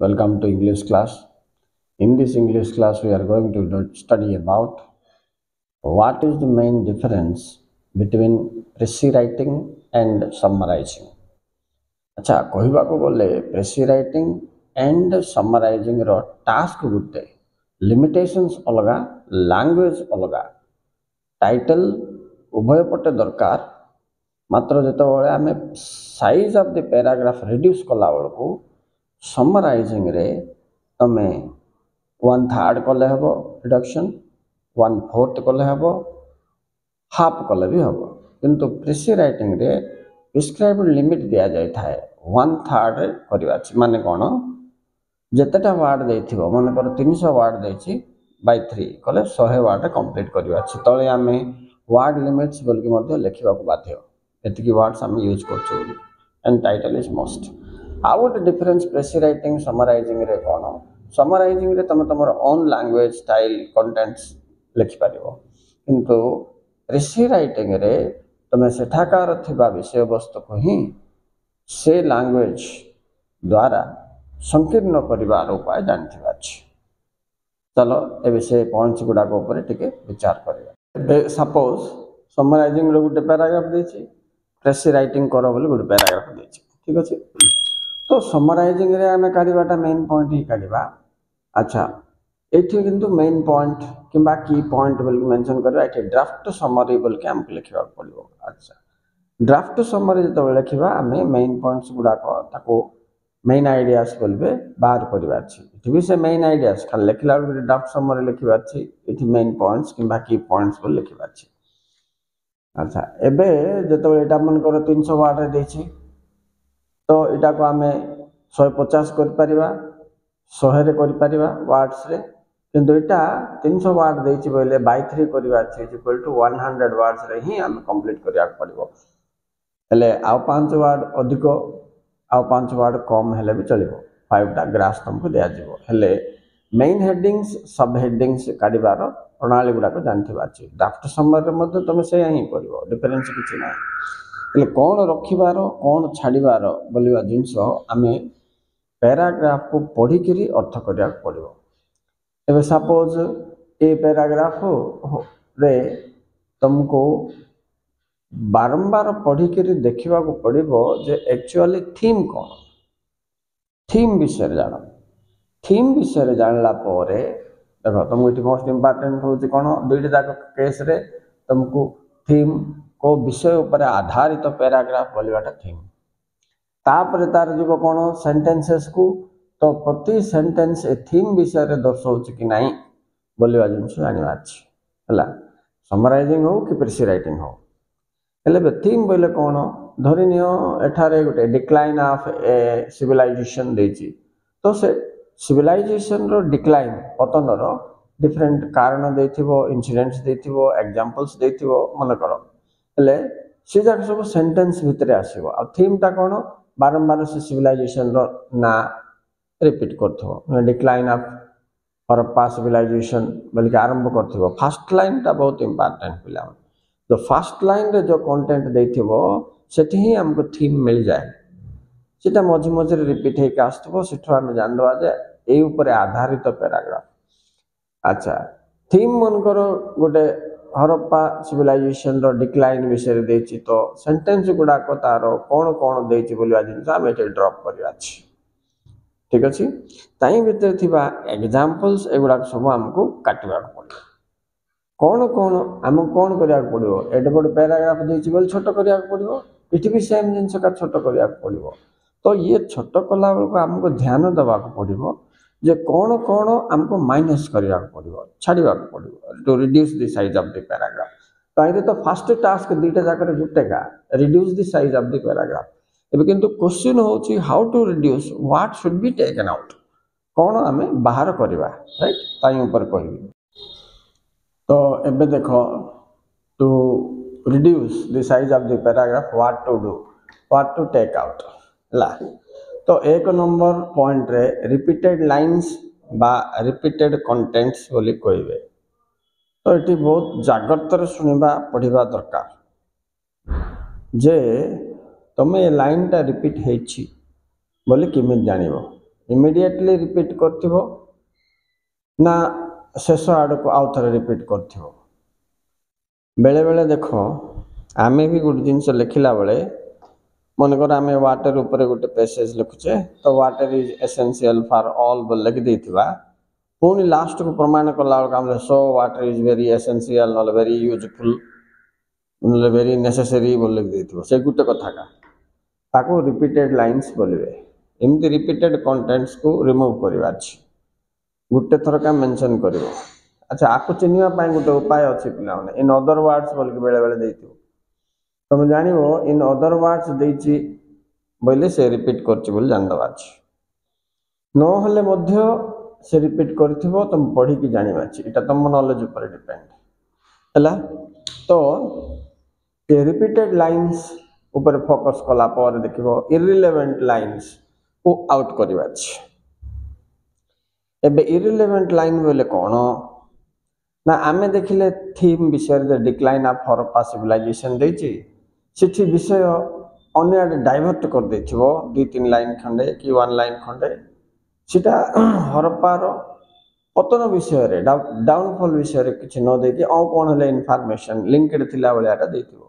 Welcome to English class. In this English class, we are going to study about what is the main difference between precis writing and summarizing. अच्छा कहवाक गले precis writing and summarizing रो task गुटे limitations अलगा language अलगा title उभय पटे दरकार मात्र जेतबेले आमे size of the paragraph reduce कला बेलू समराइजिंग रे तमे 1/3 कले हेबो रिडक्शन 1/4 कले हेबो हाफ कले भी हेबो किंतु प्रेसी राइटिंग रे प्रिस्क्राइब्ड लिमिट दिया जाय थाए 1/3 रे करबा अछि माने कोन जेतेटा वर्ड देथिबो माने कर 300 वर्ड देछि बाय 3 कले 100 वर्ड रे कंप्लीट करबा अछि तळे आमे वर्ड लिमिट्स बोल के मध्ये लिखिबा को बाध्य एतिकी वर्ड्स हम यूज करछु एंड टाइटल इज मोस्ट आउ गोटे डिफरेंस प्रेसी राइटिंग समराइजिंग रे कोन समराइजिंग रे तमे तमर ओन लैंग्वेज स्टाइल कंटेंट्स लिखि पारिबो किंतु प्रेसी राइटिंग रे तमे सेठाकार थिबा विषय वस्तु को ही से लैंग्वेज द्वारा संकीर्ण करिवार उपाय जानथिबा अछि चलो ए विषय पॉइंट्स गुडा को ऊपर टिके विचार करिया सपोज समराइजिंग रे गुटे पैराग्राफ देछि प्रेसी राइटिंग करो बोली गुटे पैराग्राफ देछि ठीक अछि तो समराइजिंग रे आमे काढिबाटा मेन पॉइंट ही काढिबा अच्छा एठी किंतु मेन पॉइंट किबा की पॉइंट बोल मेंशन करबा एठी ड्राफ्ट समरी बोल के हमके लिखिबा पड़िबो अच्छा ड्राफ्ट समरी जतो लिखिबा हमें मेन पॉइंट्स गुडा को ताको मेन आइडियाज बोलबे बाहर करबा अछि एठी भी से मेन आइडियाज खाली लिखला ड्राफ्ट समरी लिखिबा अछि एठी मेन पॉइंट्स किबा की पॉइंट्स बोल लिखिबा अछि अच्छा एबे जतो एटा मन कर 300 वर्ड रे देछि तो एटा को हमें 150 कर परिबा 100 रे कर परिबा वर्ड्स रे किंतु एटा 300 वर्ड देछि बोले बाय 3 करबा अछि इक्वल टू 100 वर्ड्स रे ही हम कंप्लीट करिया पड़िबो हेले आउ 5 वर्ड अधिक आउ 5 वर्ड कम हेले भी चलिबो 5 टा ग्राफ तुमको दिया जिवो हेले मेन हेडिंग्स सब हेडिंग्स काढिबार प्रणाली गुडा को जानथिबा अछि ड्राफ्ट समरी रे मध्ये तमे से ही करिवो डिफरेंस किछि ना हेले कोन रखिबार कोन छाडिबार बोलिबा जिंसो हमें पैराग्राफ को पढ़ी करी अर्थ करिया पड़िबो एबे सपोज ए पैराग्राफ रे तुमको बारंबार पढ़ी करी देखिबा को पड़िबो जे एक्चुअली थीम कोन थीम विषय जानो थीम विषय जानला परे देखो तुमको इट मोस्ट इंपोर्टेंट होची कोन दुईटा जाक केस रे तुमको थीम को विषय ऊपर आधारित पैराग्राफ बोलिबाटा थीम तापर तार जीव कोन सेंटेंसेस को तो प्रति सेंटेंस ए थीम विषय रे दर्शाउछ कि नाही बोलिबा जिंस जानिबा अछि हला समराइजिंग हो कि प्रेसी राइटिंग हो हेले बे थीम बोले कोन धरि नियो एठारे गुटे डिक्लाइन ऑफ ए सिविलाइजेशन देछि तो से सिविलाइजेशन रो डिक्लाइन पतन रो डिफरेंट कारण देथिबो इंसिडेंट्स देथिबो एग्जांपल्स देथिबो मन करो हेले से जाक सब सेंटेंस भितरे आसीबो आ थीम ता कोन बारंबार से सिविलाइजेशन रो ना रिपीट करथो डिक्लाइन ऑफ हड़प्पा सिविलाइजेशन बोल के आरंभ करथो फर्स्ट लाइन ता बहुत इंपोर्टेंट पिला तो फर्स्ट लाइन रे जो कंटेंट देथिबो सेठी ही हमको थीम मिल जाए सेटा मझे मझे रिपीट हे के आस्तबो सेठो हम जानदवा जे ए ऊपर आधारित पैराग्राफ अच्छा थीम मन करो गोटे हड़प्पा सिविलाइजेशन रो डिक्लाइन विषय देछि तो सेंटेंस गुडा को तारो कोन कोन देछि बोलिया जिंस हम एटे ड्रॉप करिया छी ठीक अछि ताई भीतर थिबा एग्जांपल्स एगुडा सब हमको काटिबा पड़ो कोन कोन हम कोन करिया पड़िबो एटे बड पैराग्राफ देछि बोल छोटो करिया पड़िबो इठी भी सेम जिंस का छोटो करिया पड़िबो तो ये छोटो कला को हमको ध्यान देबा को पड़िबो जे कोन कोन हमको माइनस करिया पड़िबो छाडिबा पड़िबो to reduce the size of the paragraph ताइरे तो फर्स्ट टास्क दीटा जाकर गुटेगा reduce the size of the paragraph एबे किंतु क्वेश्चन होची how to reduce what should be taken out कोन हमें बाहर करबा राइट ताई ऊपर कहबी तो एबे देखो to reduce the size of the paragraph what to do what to take out ला तो एक नंबर पॉइंट रे रिपीटेड लाइंस बा रिपीटेड कंटेंट्स बोली कहबे तो एटी बहुत जागृत रे सुनिबा पढ़िबा दरकार जे तमे ए लाइन टा रिपीट हेछि बोली किमित जानिबो इमिडिएटली रिपीट करथिबो ना शेष आड़ को आउ थे रिपीट करथिबो बेले बेले देख आमे भी गोटे जिनस लिखला बेले मनकर आम वाटर ऊपर गोटे पैसेज लिखुचे तो water is essential for all बोल लिखि देथिबा पुणी लास्ट को प्रमाण कला बेलू so water is very essential ना वेरी यूजफुल ना वेरी नेसेसरी बोल लिखि देथिबो से गोटे कथा का ताको रिपीटेड लाइन्स बोलिए एमती रिपीटेड कंटेंट्स को रिमूव करवा गोटे थर का मेंशन कर अच्छा आपको चिन्हवाई गोटे उपाय अच्छी पे इन अदर वर्ड्स बोल बेले बेले देथिबो तुम जान इन अदर वर्ड्स देछि बोले से रिपीट कर जानवा नहले से रिपीट कर तुम पढ़ी कि जानवा यहाँ तुम नॉलेज ऊपर डिपेंड है तो ये रिपीटेड लाइन्स ऊपर फोकस कला पर देखो इरिलेवेंट लाइन्स को आउट करवा एबे इरिलेवेंट लाइन बोले कौन ना आमे देखिले थीम विषय डिक्लाइन ऑफ हरप्पा सिविलाइजेशन देछि सिठी विषय अन्य आड़े डाइवर्ट कर देथिबो 2-3 लाइन खंडे कि 1 लाइन खंडे सीटा हरप्पार पतन विषय रे डाउनफॉल विषय रे किछि न देके औ कोन हले इन्फॉर्मेशन लिंक्ड थिला बळियाटा देथिबो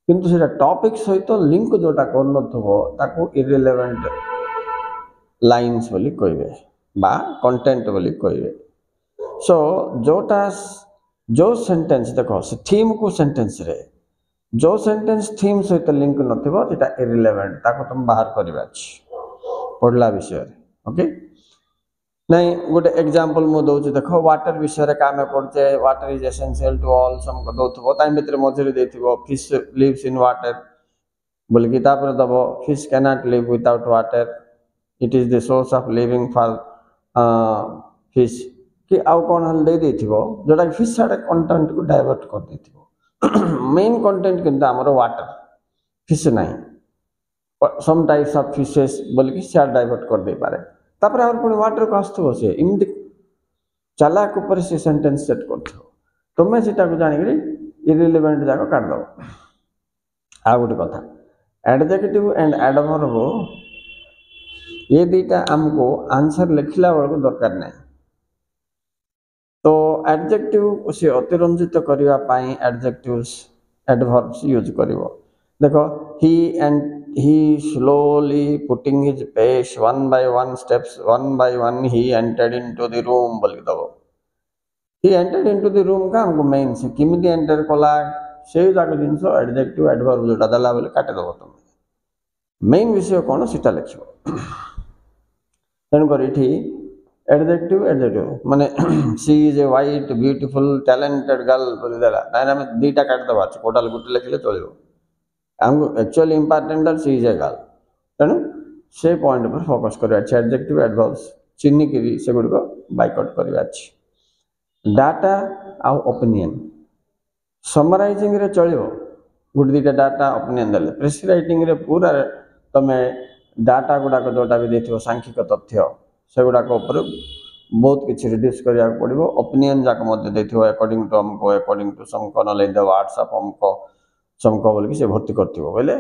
किंतु सेटा टॉपिक सहित लिंक जोटा कर नथबो ताको इरिलेवेंट लाइन्स बोली कहबे बा कंटेंट बोली कहबे सो जोटा जो सेंटेंस देखो से थीम को सेंटेंस रे जो सेंटेंस थीम सहित लिंक नथिबो सेटा इरिलेवेंट ताको तुम बाहर करबा पढ़ला विषय ओके नहीं गोटे एग्जांपल मु दउछि देखो वाटर विषय रे काम पड़चे water is essential to all सम को दउथबो ताइ भितर मझरे देथिबो फिश लिव्स इन वाटर बोल कि तापर दबो fish can not live without water it is the source of living for fish कि आउ कोन हल दे देथिबो जोटा फिश साडे कंटेंट को डाइवर्ट कर देथिबो मेन कंटेंट किंतु हमरो वाटर फिश नहीं सम टाइप्स ऑफ फिशेस बोल कि से डाइवर्ट कर दे पारे तापर और पुणी वाटर को आस्थो से इमति चालाक ऊपर से सेंटेंस सेट करथो तुमे सेटा को जानि करी इरिलेवेंट जाको काट दो आ गोटे कथा एडजेक्टिव एंड एडवर्ब ये दीटा हमको आंसर लिखला बेलू दरकार नहीं तो एडजेक्टिव से अतिरंजित करबा पई एडजेक्टिव्स एडवर्ब्स यूज करिवो देखो he slowly putting his pace 1 by 1 steps 1 by 1 he entered into the room बोल दबो he entered into the room का हमको मेन से किमिति एंटर कला से जाको जिंस एडजेक्टिव एडवर्ब जोटा दला बोले काटे दबो तुम मेन विषय कोन सीटा लिखिबो तन कर इठी एडजेक्टिव माने she is a white beautiful talented girl बोल देला ताइ हम दुईटा काट दबा कोटाल गुटे लिखले चलिबो हमको actually important she is a girl तेणु से पॉइंट पर फोकस करवा एडजेक्टिव एडवर्ब्स चिन्ह की से गुड़ बाइकआउट करवा डाटा आउ ओपिनियन समराइजिंग रे चलियो गुड दीटा डाटा ओपिनियन देले प्रेस राइटिंग रे पूरा तमे डाटा गुडाक जोटा भी देथिबो सांख्यिक तथ्य से गुडाक ऊपर बहुत किछि रिड्यूस करिया पड़िबो ओपिनियन जाक मध्य देथिबो अकॉर्डिंग टू हमको according to some knowledge the WhatsApp हमको समको बोल कि से भर्ती करथिबो बोले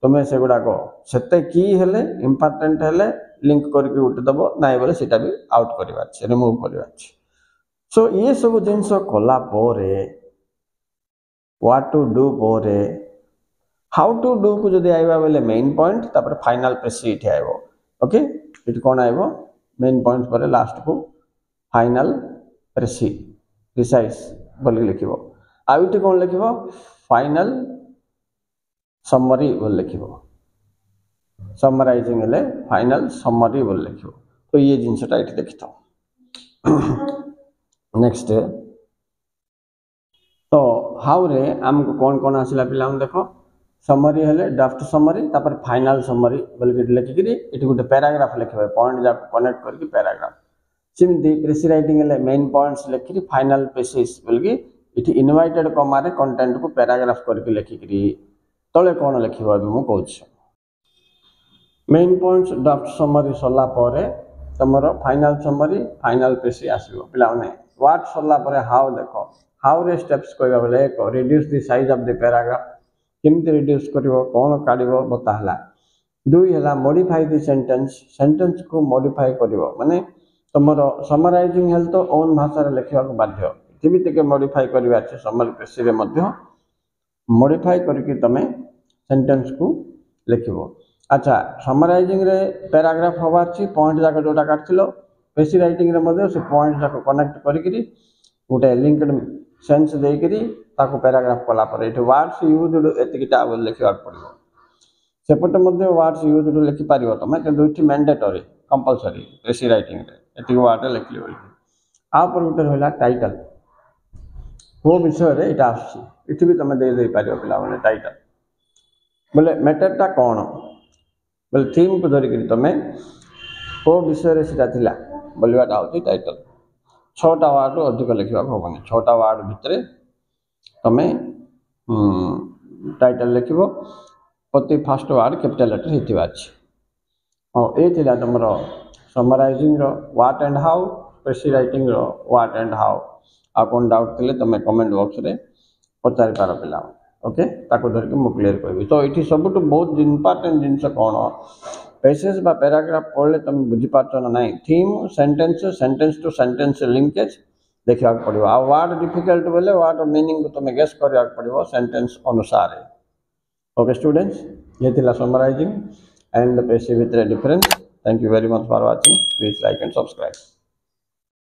तुमे से गुडाक सेते की हेले इंपोर्टेंट हेले लिंक करके उठ दबो नाइ बोले सेटा भी आउट करबा छै रिमूव करबा छै सो ये सब जिंस कला पोरे व्हाट टू डू पोरे हाउ टू डू को जदि आइबा बोले मेन पॉइंट तापर फाइनल प्रेसिट आइबो ओके इट कोन आइबो मेन पॉइंट पर लास्ट को फाइनल प्रिसाइज बोल लिखिबो आ इट कोन लिखिबो फाइनल समरी बोल लिखिबो समराइजिंग हेले फाइनल समरी बोल लिखिबो तो ये जिनसटा इट देखितो नेक्स्ट तो हाउ रे हमको कौन कौन आसला पिला देखो समरी हेले ड्राफ्ट समरी तापर फाइनल समरी बोल के लिखिकरी इट गोटे पैराग्राफ लिखबे पॉइंट जा कनेक्ट करके पैराग्राफ सिमती प्रेस राइटिंग हेले मेन पॉइंट्स लिखिरी फाइनल प्रेसिस बोल के इट इनवाइटेड कमा रे कंटेंट को पैराग्राफ करके लिखिकरी तले कौन लिखिबो अभी मु कहूछ मेन पॉइंट्स ड्राफ्ट समरी सला परे तमरो फाइनल समरी फाइनल प्रेसी आसीबो पिला माने व्हाट सला परे हाउ देखो हाउ रे स्टेप्स कहबा बोले reduce the size of the paragraph किमते रिड्यूस करिवो कोन काढिवो बताहला दुई है मॉडिफाई द सेंटेंस को मॉडिफाई करिवो माने तुमर समराइजिंग हेल्थ तो ओन भाषा लिखा बाध्य भी टे मॉडिफाई करवा अच्छे समर प्रेसी रे मध्य मॉडिफाई करके तमे सेंटेंस को लिखिबो। अच्छा समराइजिंग रे पैराग्राफ हवा अच्छी पॉइंट जाक जोटा काटथिलो प्रेसी राइटिंग रे मध्य से पॉइंट जाक कनेक्ट करिकरी गोटे लिंक्ड सेंस देकरी ताको पैराग्राफ कला पर एठी वर्ड्स यूज्ड एतिकिटा लिखा पड़ो सेपटे मध्य वर्ड्स यूज्ड लिखि पारिबो तमे कि दुईटी मैंडेटरी कंपलसरी प्रेसी राइटिंग रे एतिक वर्ड लिखली बोली आ पर गोटे रहला टाइटल को विषय रे एटा आसी इठी भी तमे दे पारिबो पिला माने टाइटल बोले मैटरटा कौन बोले थीम को धरिक तुम को विषय से थिला बोलवाटा हूँ टाइटल 6टा वार्ड अधिक लिखा हेनी 6टा वार्ड भितर तुम टाइटल लिख प्रति फास्ट वार्ड कैपिटल लेटर होता अच्छे और ये तुम summarising what and how precis writing what and how आ कौन डाउट थे तुम कमेंट बॉक्स रे पचारि पार पिला ओके ताको धरिक मु क्लियर करी तो ये सब बहुत इम्पोर्टेंट जिनस कौन पैसेज बा पैराग्राफ पढ़ले तुम बुझीपार ना ना theme sentence to sentence linkage देखा पड़ो आ वर्ड डिफिकल्ट बोले वर्ड मीनिंग को तुम गेस करा पड़ो सेंटेंस अनुसार ओके स्टूडेंट्स ये थिला समराइजिंग एंड प्रेसी भितर difference thank you very much for watching please like and subscribe.